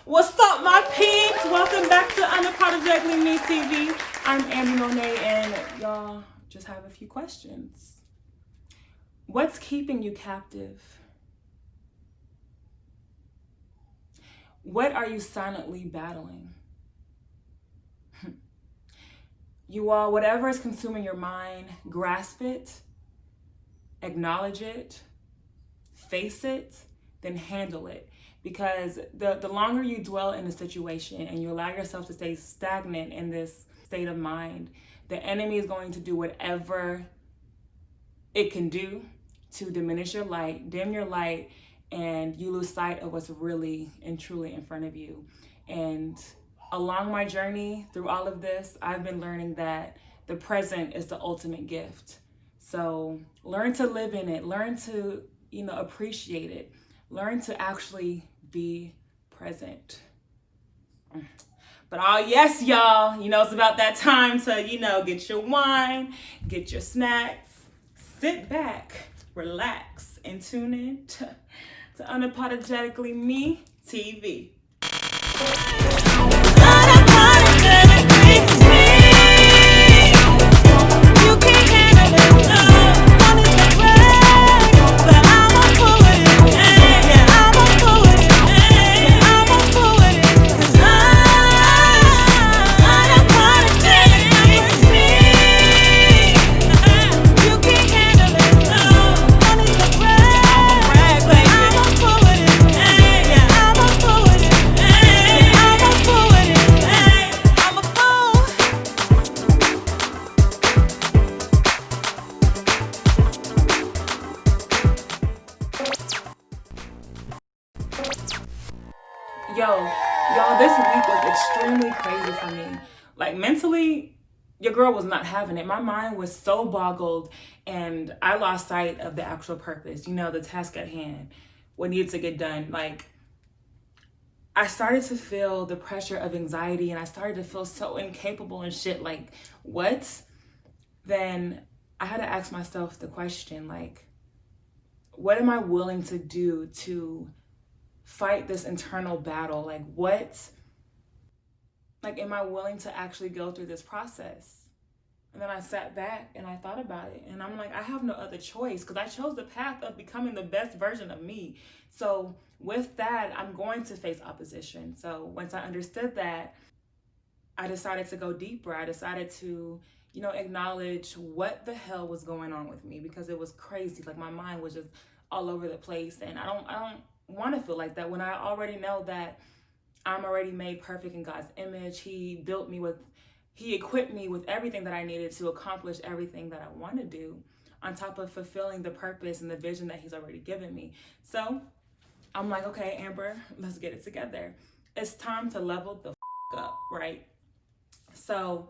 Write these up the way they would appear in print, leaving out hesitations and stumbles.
What's up, my peeps? Welcome back to Unapologetically Me TV. I'm Amber Monet, and y'all just have a few questions. What's keeping you captive? What are you silently battling? You all, whatever is consuming your mind, grasp it, acknowledge it, face it, then handle it. Because the longer you dwell in a situation and you allow yourself to stay stagnant in this state of mind, the enemy is going to do whatever it can do to diminish your light, dim your light, and you lose sight of what's really and truly in front of you. And along my journey through all of this, I've been learning that the present is the ultimate gift. So learn to live in it, learn to, appreciate it, learn to actually be present. But yes, y'all, it's about that time to, get your wine, get your snacks, sit back, relax, and tune in to Unapologetically Me TV. Y'all, this week was extremely crazy for me. Like, mentally, your girl was not having it. My mind was so boggled, and I lost sight of the actual purpose, the task at hand, what needed to get done. Like, I started to feel the pressure of anxiety, and I started to feel so incapable and shit. Like, what? Then I had to ask myself the question, like, what am I willing to do to fight this internal battle? Like, am I willing to actually go through this process? And then I sat back and I thought about it, and I'm like, I have no other choice, because I chose the path of becoming the best version of me. So with that, I'm going to face opposition. So once I understood that, I decided to go deeper. I decided to, acknowledge what the hell was going on with me, because it was crazy. Like, my mind was just all over the place, and I don't want to feel like that when I already know that I'm already made perfect in God's image. He equipped me with everything that I needed to accomplish everything that I want to do, on top of fulfilling the purpose and the vision that He's already given me. So I'm like, okay, Amber, let's get it together. It's time to level the up, right? So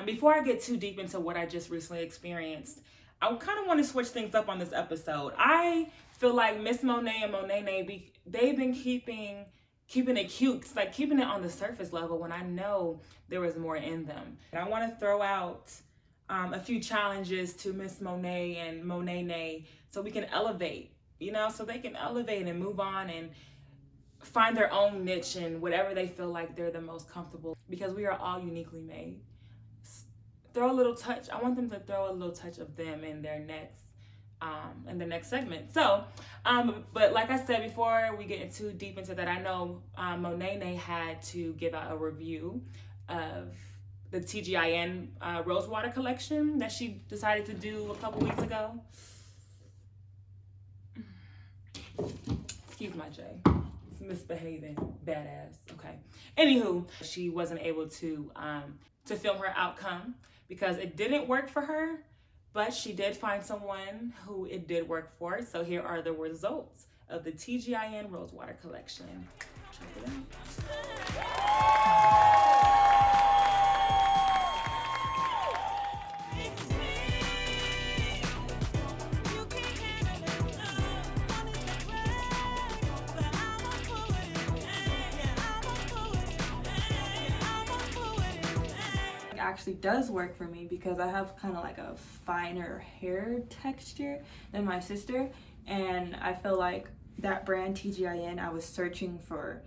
before I get too deep into what I just recently experienced, I kind of want to switch things up on this episode. I feel like Miss Monet and Monet, they've been keeping it cute, like keeping it on the surface level, when I know there was more in them. I want to throw out a few challenges to Miss Monet and Monet, so we can elevate, so they can elevate and move on and find their own niche in whatever they feel like they're the most comfortable, because we are all uniquely made. I want them to throw a little touch of them in their next, in the next segment. So, but like I said, before we get too deep into that, I know Monet had to give out a review of the TGIN Rosewater collection that she decided to do a couple weeks ago. Excuse my J. It's misbehaving, badass. Okay. Anywho, she wasn't able to film her outcome because it didn't work for her, but she did find someone who it did work for. So here are the results of the TGIN Rosewater collection. Check it out. Actually does work for me, because I have kind of like a finer hair texture than my sister, and I feel like that brand TGIN, I was searching for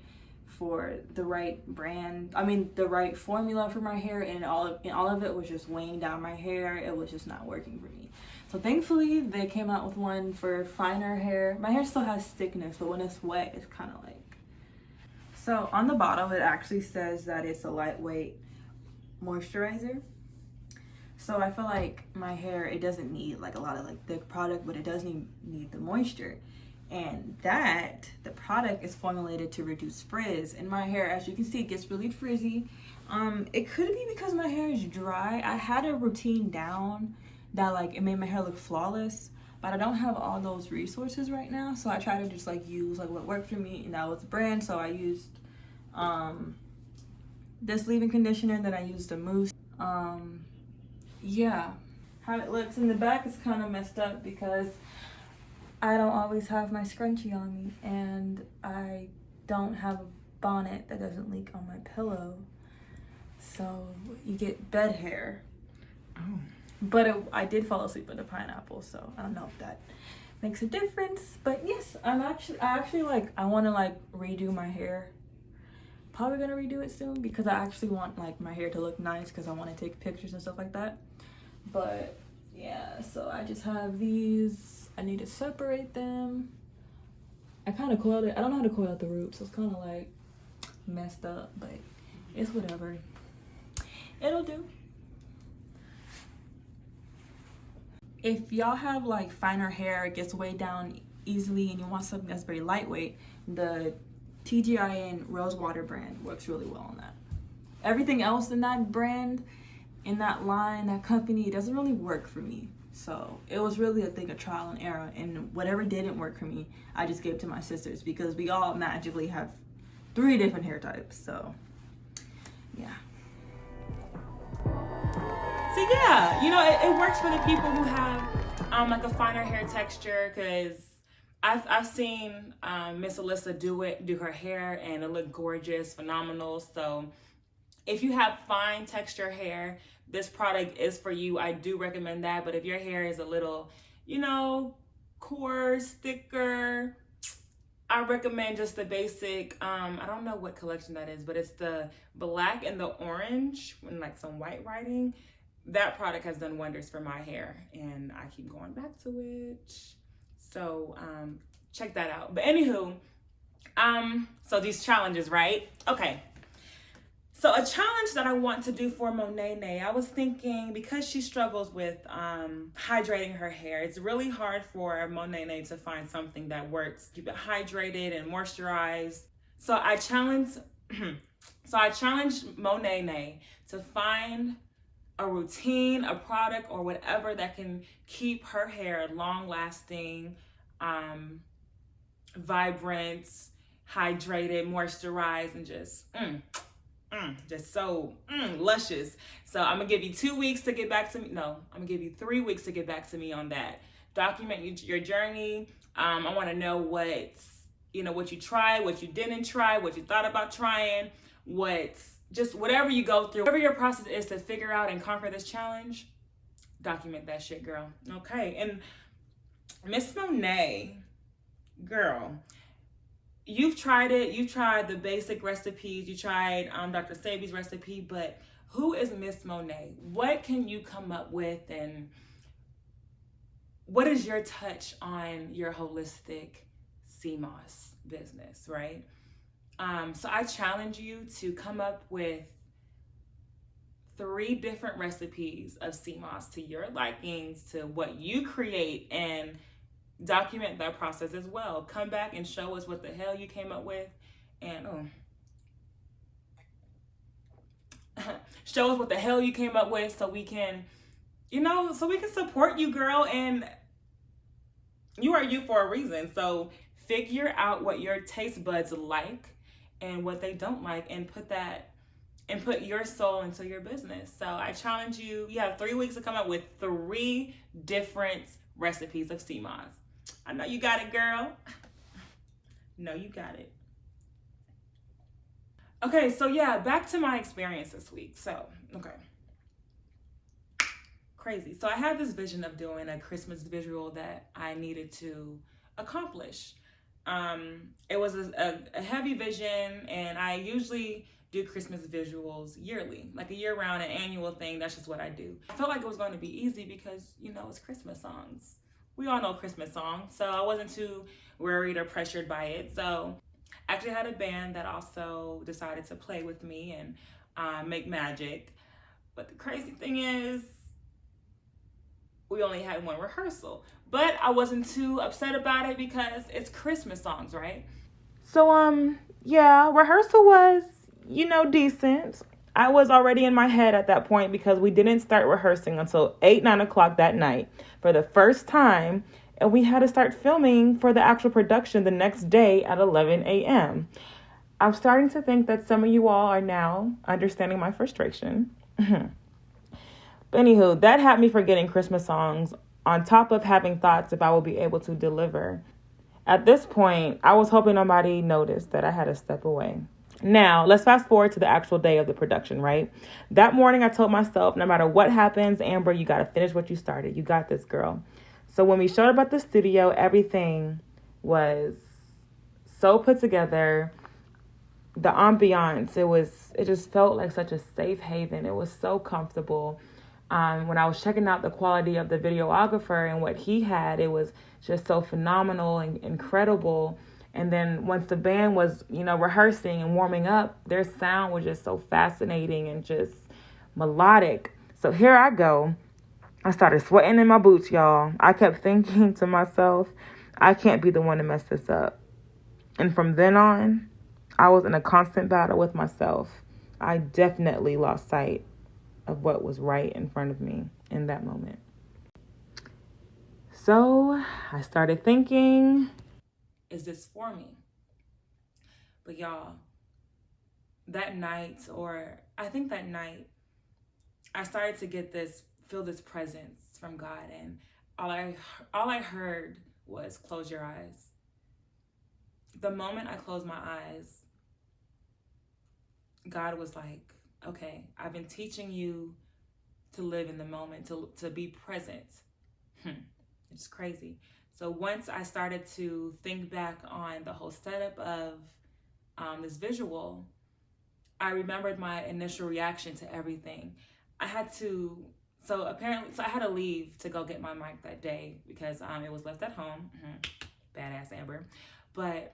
the right brand. I mean, the right formula for my hair, and all of it was just weighing down my hair. It was just not working for me. So thankfully, they came out with one for finer hair. My hair still has thickness, but when it's wet, it's kind of like. So on the bottle, it actually says that it's a lightweight moisturizer. So I feel like my hair, it doesn't need like a lot of like thick product, but it does need the moisture. And the product is formulated to reduce frizz. And my hair, as you can see, it gets really frizzy. It could be because my hair is dry. I had a routine down that like it made my hair look flawless, but I don't have all those resources right now. So I try to just like use like what worked for me, and that was the brand. So I used this leave-in conditioner, then I used a mousse. Yeah, how it looks in the back is kind of messed up because I don't always have my scrunchie on me, and I don't have a bonnet that doesn't leak on my pillow. So you get bed hair. Oh. But I did fall asleep with a pineapple, so I don't know if that makes a difference. But yes, I want to like redo my hair. Probably gonna redo it soon because I actually want like my hair to look nice because I want to take pictures and stuff like that. But yeah, so I just have these. I need to separate them. I kind of coiled it. I don't know how to coil out the roots, so it's kind of like messed up, but it's whatever. It'll do. If y'all have like finer hair, it gets weighed down easily, and you want something that's very lightweight, the TGIN Rose Water brand works really well on that. Everything else in that brand, in that line, that company, it doesn't really work for me. So it was really a thing of trial and error, and whatever didn't work for me, I just gave to my sisters because we all magically have 3 different hair types. So yeah. So yeah, you know, it works for the people who have like a finer hair texture, because I've seen Miss Alyssa do her hair, and it looked gorgeous, phenomenal. So if you have fine texture hair, this product is for you. I do recommend that. But if your hair is a little, you know, coarse, thicker, I recommend just the basic, I don't know what collection that is, but it's the black and the orange and like some white writing. That product has done wonders for my hair, and I keep going back to it. So check that out. But anywho, so these challenges, right? Okay. So a challenge that I want to do for Monet, I was thinking, because she struggles with hydrating her hair, it's really hard for Monet to find something that works, keep it hydrated and moisturized. So I challenged Monet to find a routine, a product, or whatever that can keep her hair long lasting, vibrant, hydrated, moisturized, and just so luscious. So I'm gonna give you 2 weeks to get back to me. No, I'm gonna give you 3 weeks to get back to me on that. Document your journey. I want to know what you tried, what you didn't try, what you thought about trying, just whatever you go through, whatever your process is to figure out and conquer this challenge. Document that shit, girl. Okay. And Miss Monet, girl, you've tried it. You've tried the basic recipes. You tried Dr. Sebi's recipe, but who is Miss Monet? What can you come up with, and what is your touch on your holistic CMOS business, right? So I challenge you to come up with 3 different recipes of CMOS to your likings, to what you create, and document that process as well. Come back and show us what the hell you came up with, and show us what the hell you came up with, so we can, support you, girl. And you are you for a reason. So figure out what your taste buds like and what they don't like, and put your soul into your business. So I challenge you. You have 3 weeks to come up with 3 different recipes of CMOS. I know you got it, girl. No, you got it. Okay, so yeah, back to my experience this week. So, okay. Crazy. So I had this vision of doing a Christmas visual that I needed to accomplish. It was a heavy vision, and I usually do Christmas visuals yearly, like a year round, an annual thing. That's just what I do. I felt like it was going to be easy because, it's Christmas songs. We all know Christmas songs, so I wasn't too worried or pressured by it. So I actually had a band that also decided to play with me and make magic. But the crazy thing is, we only had one rehearsal. But I wasn't too upset about it because it's Christmas songs, right? So, yeah, rehearsal was, decent. I was already in my head at that point because we didn't start rehearsing until 8, 9 o'clock that night for the first time. And we had to start filming for the actual production the next day at 11 a.m. I'm starting to think that some of you all are now understanding my frustration. But anywho, that had me forgetting Christmas songs on top of having thoughts if I will be able to deliver. At this point, I was hoping nobody noticed that I had to step away. Now, let's fast forward to the actual day of the production, right? That morning, I told myself, no matter what happens, Amber, you got to finish what you started. You got this, girl. So when we showed up at the studio, everything was so put together. The ambiance, it just felt like such a safe haven. It was so comfortable. When I was checking out the quality of the videographer and what he had, it was just so phenomenal and incredible. And then once the band was, rehearsing and warming up, their sound was just so fascinating and just melodic. So here I go. I started sweating in my boots, y'all. I kept thinking to myself, I can't be the one to mess this up. And from then on, I was in a constant battle with myself. I definitely lost sight of what was right in front of me in that moment. So I started thinking, is this for me? But y'all, that night, I started to feel this presence from God, and all I heard was close your eyes. The moment I closed my eyes, God was like, okay, I've been teaching you to live in the moment, to be present. It's crazy. So once I started to think back on the whole setup of this visual, I remembered my initial reaction to everything. I had to leave to go get my mic that day because it was left at home. Badass Amber. But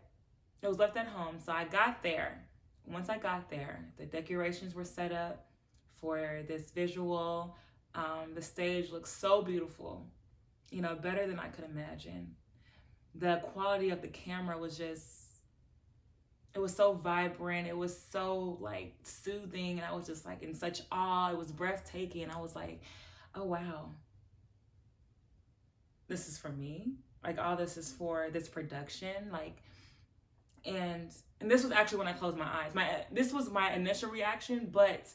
it was left at home. So I got there. Once I got there, the decorations were set up for this visual. The stage looked so beautiful, better than I could imagine. The quality of the camera was it was so vibrant. It was so like soothing. And I was just like in such awe. It was breathtaking. I was like, oh, wow. This is for me. Like all this is for this production. And this was actually when I closed my eyes. This was my initial reaction, but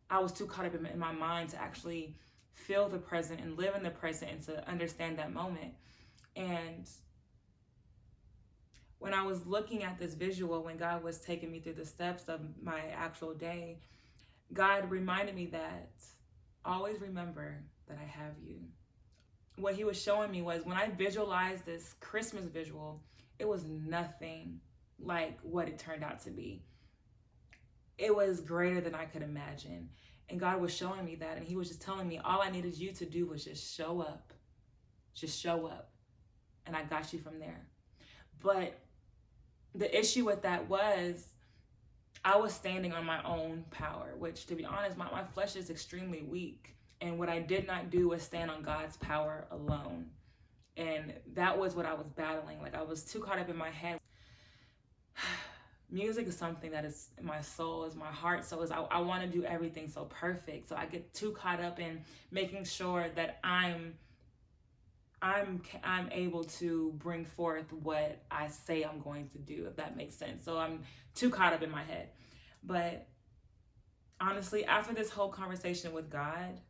I was too caught up in my mind to actually feel the present and live in the present and to understand that moment. And when I was looking at this visual, when God was taking me through the steps of my actual day, God reminded me that always remember that I have you. What he was showing me was when I visualized this Christmas visual, it was nothing like what it turned out to be. It was greater than I could imagine. And God was showing me that. And he was just telling me all I needed you to do was just show up. Just show up. And I got you from there. But the issue with that was I was standing on my own power, which to be honest, my flesh is extremely weak. And what I did not do was stand on God's power alone. And that was what I was battling. Like I was too caught up in my head. Music is something that is my soul, is my heart. So I want to do everything so perfect. So I get too caught up in making sure that I'm able to bring forth what I say I'm going to do, if that makes sense. So I'm too caught up in my head. But honestly, after this whole conversation with God,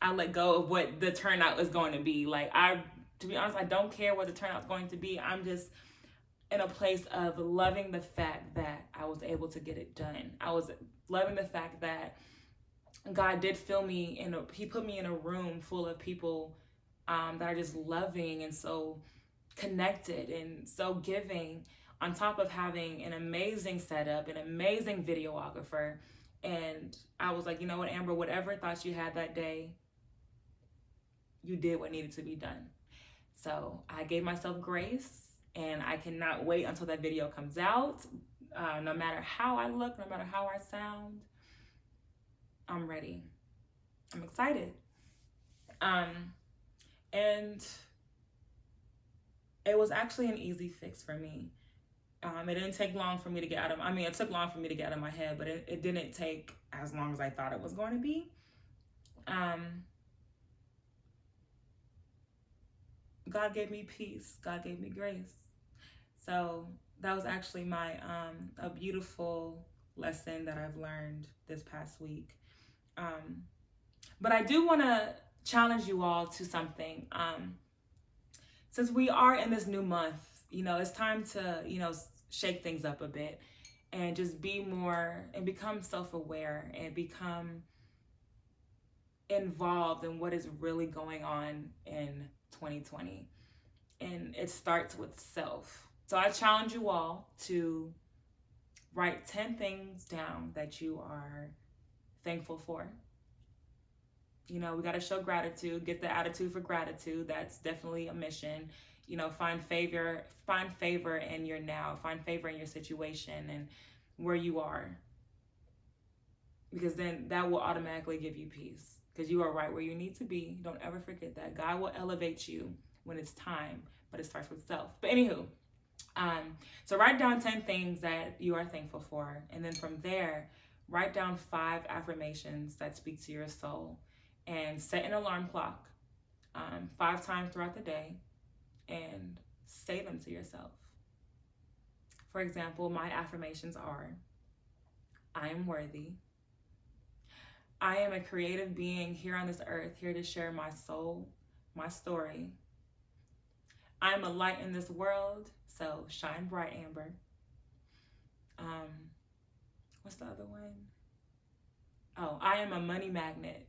I let go of what the turnout is going to be. To be honest, I don't care what the turnout is going to be. I'm just in a place of loving the fact that I was able to get it done. I was loving the fact that God did he put me in a room full of people that are just loving and so connected and so giving, on top of having an amazing setup, an amazing videographer. And I was like, you know what, Amber, whatever thoughts you had that day, you did what needed to be done. So I gave myself grace, and I cannot wait until that video comes out. No matter how I look, no matter how I sound, I'm ready. I'm excited. And it was actually an easy fix for me. It didn't take long for me to get out of, it took long for me to get out of my head, but it didn't take as long as I thought it was going to be. God gave me peace. God gave me grace. So that was actually my, a beautiful lesson that I've learned this past week. But I do want to challenge you all to something. Since we are in this new month, it's time to, shake things up a bit and just be more and become self-aware and become involved in what is really going on in 2020. And it starts with self. So I challenge you all to write 10 things down that you are thankful for. We got to show gratitude, get the attitude for gratitude. That's definitely a mission. Find favor in your now, find favor in your situation and where you are. Because then that will automatically give you peace, because you are right where you need to be. Don't ever forget that. God will elevate you when it's time, but it starts with self. But anywho, so write down 10 things that you are thankful for. And then from there, write down 5 affirmations that speak to your soul, and set an alarm clock 5 times throughout the day and say them to yourself. For example, my affirmations are: I am worthy. I am a creative being here on this earth, here to share my soul, my story. I am a light in this world, so shine bright, Amber. What's the other one? Oh, I am a money magnet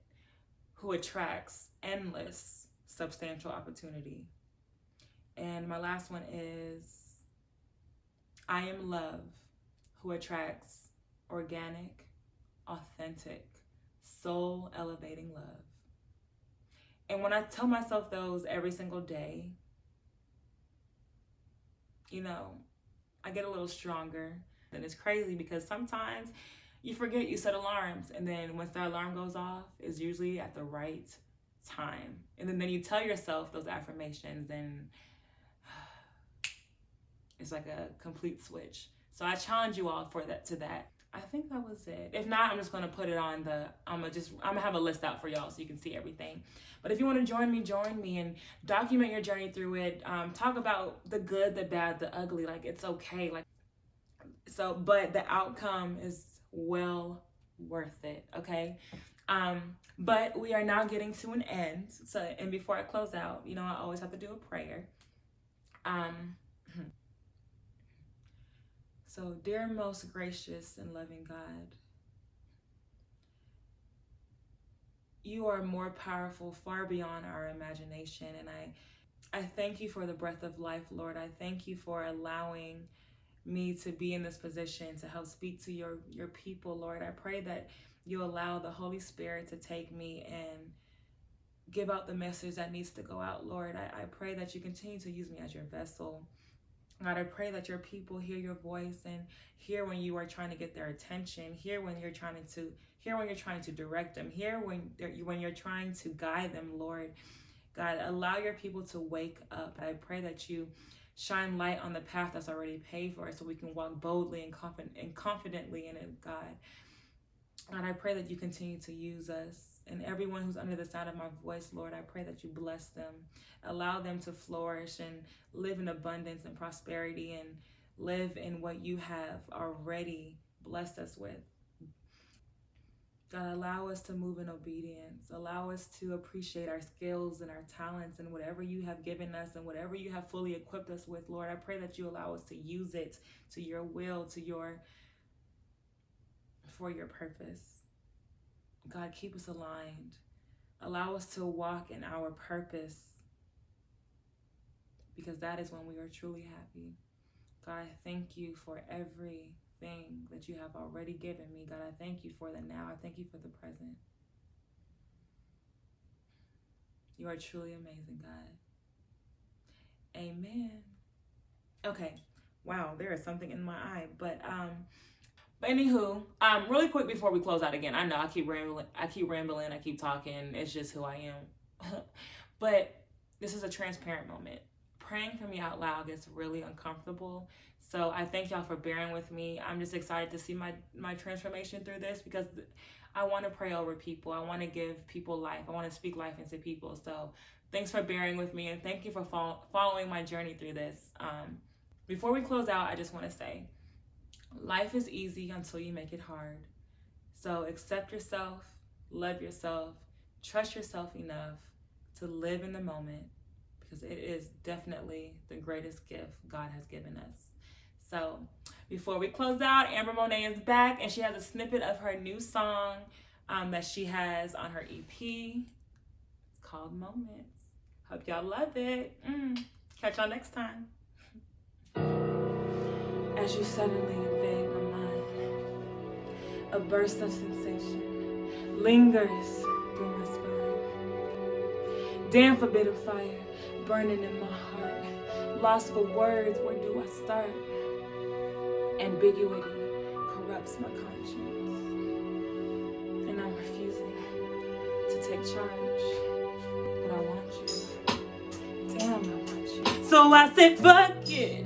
who attracts endless substantial opportunity. And my last one is: I am love who attracts organic, authentic, soul elevating love. And when I tell myself those every single day, I get a little stronger. And it's crazy because sometimes you forget you set alarms, and then once that alarm goes off, it's usually at the right time. And then you tell yourself those affirmations, and it's like a complete switch. So I challenge you all to that. I think that was it. If not, I'm just gonna put it on I'm gonna have a list out for y'all so you can see everything. But if you want to join me and document your journey through it. Talk about the good, the bad, the ugly. Like, it's okay. But the outcome is well worth it. Okay. But we are now getting to an end. And before I close out, I always have to do a prayer. So, dear most gracious and loving God, you are more powerful, far beyond our imagination. And I thank you for the breath of life, Lord. I thank you for allowing me to be in this position to help speak to your people, Lord. I pray that you allow the Holy Spirit to take me and give out the message that needs to go out, Lord. I pray that you continue to use me as your vessel. God, I pray that your people hear your voice and hear when you are trying to get their attention, hear when you're trying to direct them, hear when you're trying to guide them, Lord. God, allow your people to wake up. I pray that you shine light on the path that's already paved for us so we can walk boldly and confidently in it, God. God, I pray that you continue to use us. And everyone who's under the sound of my voice, Lord, I pray that you bless them. Allow them to flourish and live in abundance and prosperity and live in what you have already blessed us with. God, allow us to move in obedience. Allow us to appreciate our skills and our talents and whatever you have given us and whatever you have fully equipped us with, Lord. I pray that you allow us to use it to your will, for your purpose. God, keep us aligned. Allow us to walk in our purpose because that is when we are truly happy. God, I thank you for everything that you have already given me. God, I thank you for the now. I thank you for the present. You are truly amazing, God. Amen. Okay. Wow, there is something in my eye. But anywho, really quick before we close out again. I know I keep rambling, I keep talking. It's just who I am. But this is a transparent moment. Praying for me out loud gets really uncomfortable. So I thank y'all for bearing with me. I'm just excited to see my transformation through this, because I want to pray over people. I want to give people life. I want to speak life into people. So thanks for bearing with me, and thank you for following my journey through this. Before we close out, I just want to say, life is easy until you make it hard. So accept yourself, love yourself, trust yourself enough to live in the moment, because it is definitely the greatest gift God has given us. So before we close out, Amber Monet is back, and she has a snippet of her new song that she has on her EP. It's called Moments. Hope y'all love it. Catch y'all next time. As you suddenly invade my mind, a burst of sensation lingers through my spine. Damn forbidden fire burning in my heart. Lost for words, where do I start? Ambiguity corrupts my conscience, and I'm refusing to take charge. But I want you. Damn, I want you. So I said, fuck it.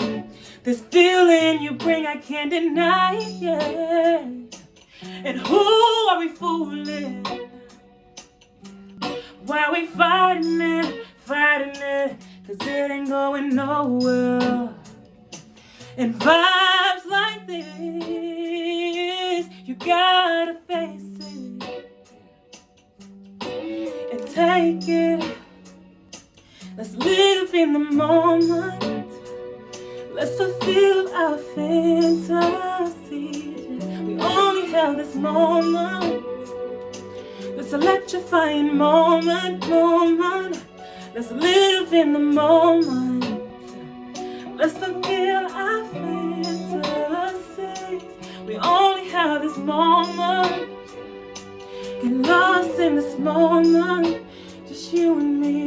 This feeling you bring, I can't deny it. And who are we fooling? Why are we fighting it? Cause it ain't going nowhere. And vibes like this, you gotta face it and take it. Let's live in the moment. Let's fulfill our fantasy. We only have this moment, this electrifying moment. Let's live in the moment. Let's fulfill our fantasies. We only have this moment. Get lost in this moment, just you and me.